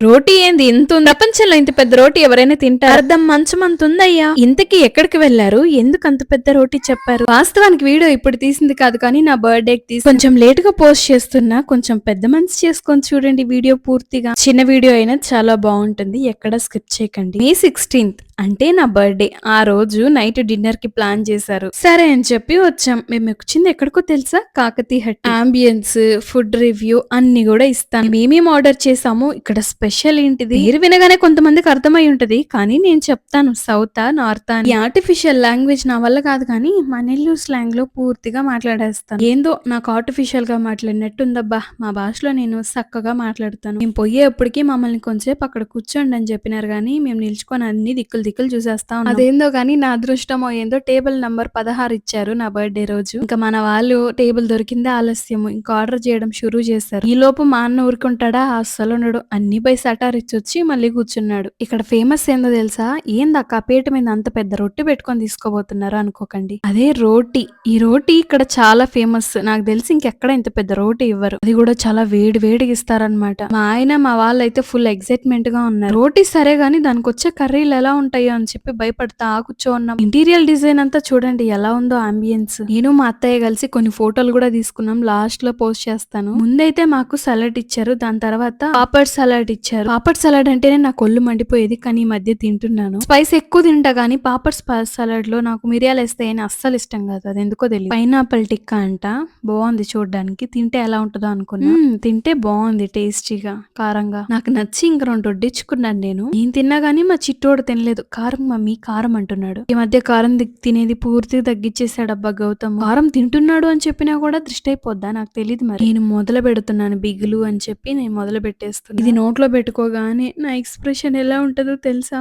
రోటీ ఏంది ఇంత ఉంది? ప్రపంచంలో ఇంత పెద్ద రోటీ ఎవరైనా తింటారు? అర్ధం మంచం అంత ఉందయ్యా. ఇంతకీ ఎక్కడికి వెళ్లారు? ఎందుకు అంత పెద్ద రోటీ చెప్పారు? వాస్తవానికి వీడియో ఇప్పుడు తీసింది కాదు కానీ నా బర్త్డేకి తీసి కొంచెం లేట్ గా పోస్ట్ చేస్తున్నా. కొంచెం పెద్ద మనసు చేసుకొని చూడండి వీడియో పూర్తిగా. చిన్న వీడియో అయినా చాలా బాగుంటుంది, ఎక్కడ స్కిప్ చేయకండి. మే 16th అంటే నా బర్త్డే. ఆ రోజు నైట్ డిన్నర్ కి ప్లాన్ చేశారు. సరే అని చెప్పి వచ్చాం. మేము వచ్చింది ఎక్కడికో తెలుసా? Kakati hut. Ambience, food review అన్ని కూడా ఇస్తాను. మేమేం ఆర్డర్ చేసాము, ఇక్కడ స్పెషల్ ఏంటిది, పేరు వినగానే కొంతమందికి అర్థమై ఉంటది, కానీ నేను చెప్తాను సౌతా నార్తా అని. ఈ ఆర్టిఫిషియల్ లాంగ్వేజ్ నా వల్ల కాదు కానీ మా నెల్లూరు స్లాంగ్ లో పూర్తిగా మాట్లాడేస్తాను. ఏందో నాకు ఆర్టిఫిషియల్ గా మాట్లాడినట్టుందబ్బా. మా భాషలో నేను చక్కగా మాట్లాడతాను. మేము పోయేప్పటికి మమ్మల్ని కొంచెంసేపు అక్కడ కూర్చోండి అని చెప్పినారు, కానీ మేము నిల్చుకొని అన్ని దిక్కులు చూసేస్తా ఉన్నాం. అదేందో గానీ నా అదృష్టమో ఏందో టేబుల్ నంబర్ 16 ఇచ్చారు నా బర్త్డే రోజు. ఇంకా మన వాళ్ళు టేబుల్ దొరికిందే ఆలస్యము, ఇంకా ఆర్డర్ చేయడం షురూ చేశారు. ఈ లోపు మా అన్న ఊరుకుంటాడా? అస్సలు ఉండడు. అన్ని పై సటార్ ఇచ్చొచ్చి మళ్ళీ కూర్చున్నాడు. ఇక్కడ ఫేమస్ ఏందో తెలుసా? ఏందక్క పీట మీద అంత పెద్ద రొట్టె పెట్టుకొని తీసుకోబోతున్నారు అనుకోకండి, అదే రోటీ. ఈ రోటీ ఇక్కడ చాలా ఫేమస్. నాకు తెలిసి ఇంకెక్కడ ఇంత పెద్ద రోటీ ఇవ్వరు. అది కూడా చాలా వేడి వేడిగా ఇస్తారనమాట. మా ఆయన మా వాళ్ళైతే ఫుల్ ఎక్సైట్మెంట్ గా ఉన్నారు. రోటీ సరే గానీ దానికి వచ్చే కర్రీలు ఎలా ఉంటాయో అని చెప్పి భయపడతా కూర్చో ఉన్నాం. ఇంటీరియర్ డిజైన్ అంతా చూడండి ఎలా ఉందో, అంబియన్స్. నేను మా అత్తయ్య కలిసి కొన్ని ఫోటోలు కూడా తీసుకున్నాం, లాస్ట్ లో పోస్ట్ చేస్తాను. ముందైతే మాకు సలాడ్ ఇచ్చారు, దాని తర్వాత పాపడ్ సలాడ్ ఇచ్చారు. పాపడ్ సలాడ్ అంటేనే నాకు ఒళ్ళు మండిపోయేది, కానీ ఈ మధ్య తింటున్నాను. స్పైస్ ఎక్కువ తింటా గానీ పాపడ్ సలాడ్ లో నాకు మిరియాలు వేస్తాయని అస్సలు ఇష్టం కాదు, అది ఎందుకో తెలియదు. పైనాపిల్ టిక్కా అంట, బాగుంది చూడడానికి. తింటే ఎలా ఉంటుందో అనుకున్నా. తింటే బాగుంది, టేస్టీగా కారంగా. నాకు నచ్చి ఇంక 2 వడ్డించుకున్నాను. నేను తిన్నా గానీ మా చిట్టోడు తినలేదు. కారం మమ్మీ కారం అంటున్నాడు. ఈ మధ్య కారం తినేది పూర్తిగా తగ్గించేశాడు అబ్బా గౌతమ్. కారం తింటున్నాడు అని చెప్పినా కూడా దృష్టి అయిపోద్దా నాకు తెలియదు. మరి నేను మొదలు పెడుతున్నాను బిగులు అని చెప్పి నేను మొదలు పెట్టేస్తున్నాను. ఇది నోట్లో పెట్టుకోగానే నా ఎక్స్ప్రెషన్ ఎలా ఉంటుందో తెలుసా?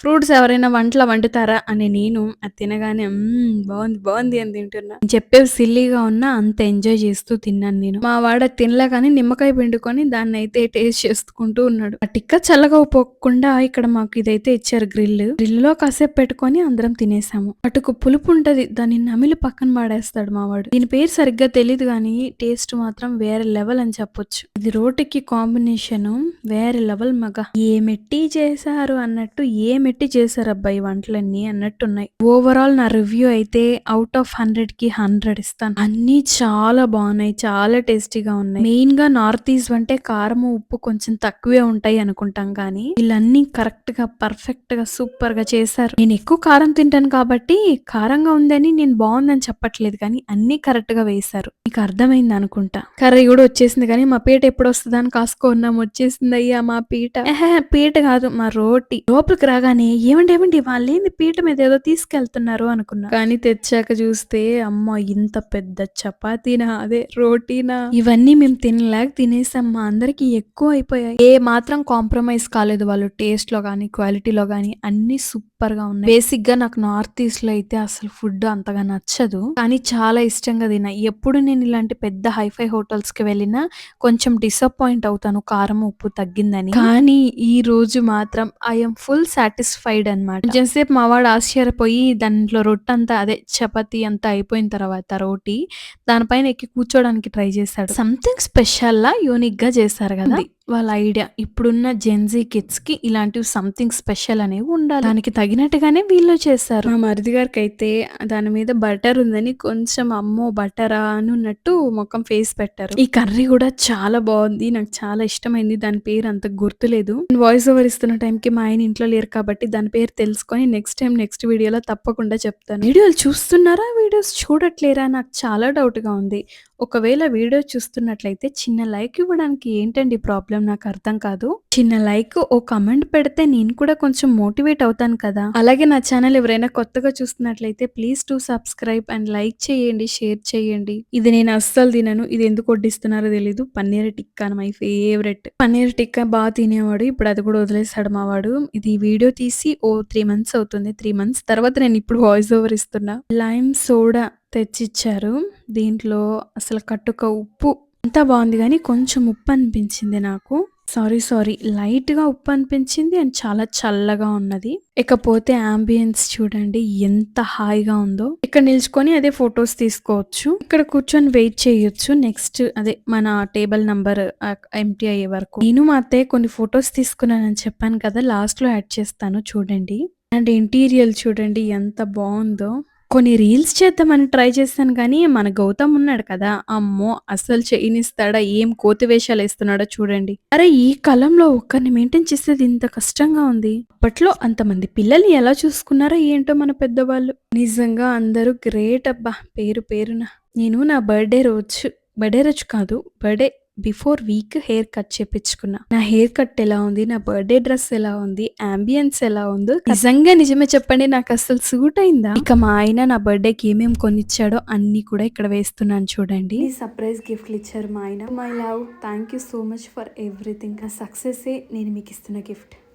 ఫ్రూట్స్ ఎవరైనా వండుతారా అని నేను అది తినగానే బాగుంది అని తింటున్నా. చెప్పేవి సిల్లీగా ఉన్నా అంత ఎంజాయ్ చేస్తూ తిన్నాను నేను. మా వాడ తినలే కానీ నిమ్మకాయ పిండుకొని దాన్ని అయితే టేస్ట్ చేసుకుంటూ ఉన్నాడు. ఆ టిక్క చల్లగా పోకుండా ఇక్కడ మాకు ఇదైతే ఇచ్చారు, గ్రిల్ లో కాసేపు పెట్టుకొని అందరం తినేసాము. అటుకు పులుపు ఉంటది, దాన్ని నమిలి పక్కన పాడేస్తాడు మావాడు. దీని పేరు సరిగ్గా తెలియదు కానీ టేస్ట్ మాత్రం వేరే లెవెల్ అని చెప్పొచ్చు. ఇది రోటికి కాంబినేషన్ వేరే లెవెల్ మగ. ఏమెట్టి చేశారు అన్నట్టు, ఏమెట్టి చేశారు అబ్బాయి వంటలన్నీ అన్నట్టున్నాయి. ఓవరాల్ నా రివ్యూ అయితే అవుట్ ఆఫ్ 100 కి 100 ఇస్తాను. అన్ని చాలా బాగున్నాయి, చాలా టేస్టీగా ఉన్నాయి. మెయిన్ గా నార్త్ ఈస్ట్ అంటే కారం ఉప్పు కొంచెం తక్కువే ఉంటాయి అనుకుంటాం, కానీ వీళ్ళన్నీ కరెక్ట్ గా పర్ఫెక్ట్ గా సూపర్ గా చేశారు. నేను ఎక్కువ కారం తింటాను కాబట్టి కారంగా ఉందని నేను బాగుందని చెప్పట్లేదు, కానీ అన్ని కరెక్ట్ గా వేశారు. మీకు అర్థమైంది అనుకుంటా. కర్రీ కూడా వచ్చేసింది, కానీ మా పీట ఎప్పుడు వస్తుందని కాసుకున్నాం. వచ్చేసింది అయ్యా మా పీట. పీట కాదు, మా రోటీ. లోపలికి రాగానే ఏమండి వాళ్ళేంది పీట మీద ఏదో తీసుకెళ్తున్నారు అనుకున్నా, కానీ తెచ్చాక చూస్తే అమ్మ ఇంత పెద్ద చపాతీనా, అదే రోటీనా. ఇవన్నీ మేము తినేసాం. మా అందరికి ఎక్కువ అయిపోయాయి. ఏ మాత్రం కాంప్రమైజ్ కాలేదు వాళ్ళు, టేస్ట్ లో గానీ క్వాలిటీలో గానీ అన్ని సూపర్ గా ఉన్నాయి. బేసిక్ గా నాకు నార్త్ ఈస్ట్ లో అయితే అసలు ఫుడ్ అంతగా నచ్చదు, కానీ చాలా ఇష్టంగా తిన్నా. ఎప్పుడు నేను ఇలాంటి పెద్ద హైఫై హోటల్స్ కి వెళ్ళినా కొంచెం డిసప్పాయింట్ అవుతాను కారం ఉప్పు తగ్గిందని, కానీ ఈ రోజు మాత్రం ఐఎమ్ ఫుల్ సాటిస్ఫైడ్ అనమాట. కొంచెంసేపు మావాడు ఆశ్చర్యపోయి దాంట్లో రొట్టె అంతా, అదే చపాతీ అంతా అయిపోయిన తర్వాత రోటీ దానిపైన ఎక్కి కూర్చోడానికి ట్రై చేశాడు. సంథింగ్ స్పెషల్ లా యూనిక్ గా చేశారు కదా వాళ్ళ ఐడియా. ఇప్పుడున్న జెన్జీ కిడ్స్ కి ఇలాంటివి సంథింగ్ స్పెషల్ అనేవి ఉండాలి, దానికి తగినట్టుగానే వీళ్ళు చేశారు. మా మరిది గారికి అయితే దాని మీద బటర్ ఉందని కొంచెం అమ్మో బటరా అని ఉన్నట్టు మొఖం ఫేస్ పెట్టారు. ఈ కర్రీ కూడా చాలా బాగుంది, నాకు చాలా ఇష్టమైంది. దాని పేరు అంత గుర్తులేదు. వాయిస్ ఓవర్ ఇస్తున్న టైంకి మా ఆయన ఇంట్లో లేరు కాబట్టి దాని పేరు తెలుసుకొని నెక్స్ట్ వీడియోలో తప్పకుండా చెప్తాను. వీడియోలు చూస్తున్నారా, వీడియోస్ చూడట్లేరా, నాకు చాలా డౌట్ గా ఉంది. ఒకవేళ వీడియో చూస్తున్నట్లయితే చిన్న లైక్ ఇవ్వడానికి ఏంటండి ప్రాబ్లం, నాకు అర్థం కాదు. చిన్న లైక్, ఓ కమెంట్ పెడితే నేను కూడా కొంచెం మోటివేట్ అవుతాను కదా. అలాగే నా ఛానల్ ఎవరైనా కొత్తగా చూస్తున్నట్లయితే please to subscribe and like చేయండి, షేర్ చేయండి. ఇది నేను అస్సలు తినను, ఇది ఎందుకు వడ్డిస్తున్నారో తెలీదు. Paneer tikka my favourite. పన్నీర్ టిక్కా బాగా తినేవాడు, ఇప్పుడు అది కూడా వదిలేసాడు మావాడు. ఇది వీడియో తీసి 3 months అవుతుంది. 3 months తర్వాత నేను ఇప్పుడు వాయిస్ ఓవర్ ఇస్తున్నా. లైమ్ సోడా తెచ్చిచ్చారు, దీంట్లో అసలు కట్టుక ఉప్పు అంతా బాగుంది కానీ కొంచెం ఉప్పు అనిపించింది నాకు. సారీ. లైట్‌గా ఉప్పు అనిపించింది అండ్ చాలా చల్లగా ఉన్నది. ఇకపోతే యాంబియన్స్ చూడండి ఎంత హాయిగా ఉందో. ఇక్కడ నిల్చుకొని అదే ఫోటోస్ తీసుకోవచ్చు. ఇక్కడ కూర్చొని వెయిట్ చేయొచ్చు. నెక్స్ట్ అదే మన టేబుల్ నంబర్ ఎంప్టీ అయ్యే వరకు. నేను మా అత్తయ్య కొన్ని ఫోటోస్ తీసుకున్నానని చెప్పాను కదా! లాస్ట్‌లో యాడ్ చేస్తాను చూడండి. అండ్ ఇంటీరియర్ చూడండి ఎంత బావుందో. కొన్ని రీల్స్ చేద్దామని ట్రై చేశాను గానీ, మన గౌతమ్ ఉన్నాడు కదా! అమ్మో! అస్సలు చేయనిస్తాడా? ఏం కోతి వేషాలేస్తున్నాడో చూడండి. అరే! ఈ కాలంలో ఒక్కరిని మెయింటైన్ చేసేది ఇంత కష్టంగా ఉంది. అప్పట్లో అంతమంది పిల్లల్ని ఎలా చూసుకున్నారో ఏంటో మన పెద్దవాళ్ళు. నిజంగా అందరూ గ్రేట్ అబ్బా! పేరున. నేను నా బర్త్‌డే రోజు కాదు, birthday before week haircut చేపించుకున్నా. నా హెయిర్ కట్ ఎలా ఉంది? నా బర్త్‌డే డ్రెస్ ఎలా ఉంది? యాంబియన్స్ ఎలా ఉందో నిజమే చెప్పండి నాకస్సలు సూట్ అయిందా? ఇక మా ఆయన నా బర్త్‌డేకి ఏమేం కొనిచ్చాడో అన్నీ కూడా ఇక్కడ వేస్తున్నాను చూడండి. ఈ సర్ప్రైజ్ గిఫ్ట్లు ఇచ్చారు మా ఆయన. My love, thank you so much for everything. నా సక్సెసే నేను మీకు ఇస్తున్న గిఫ్ట్.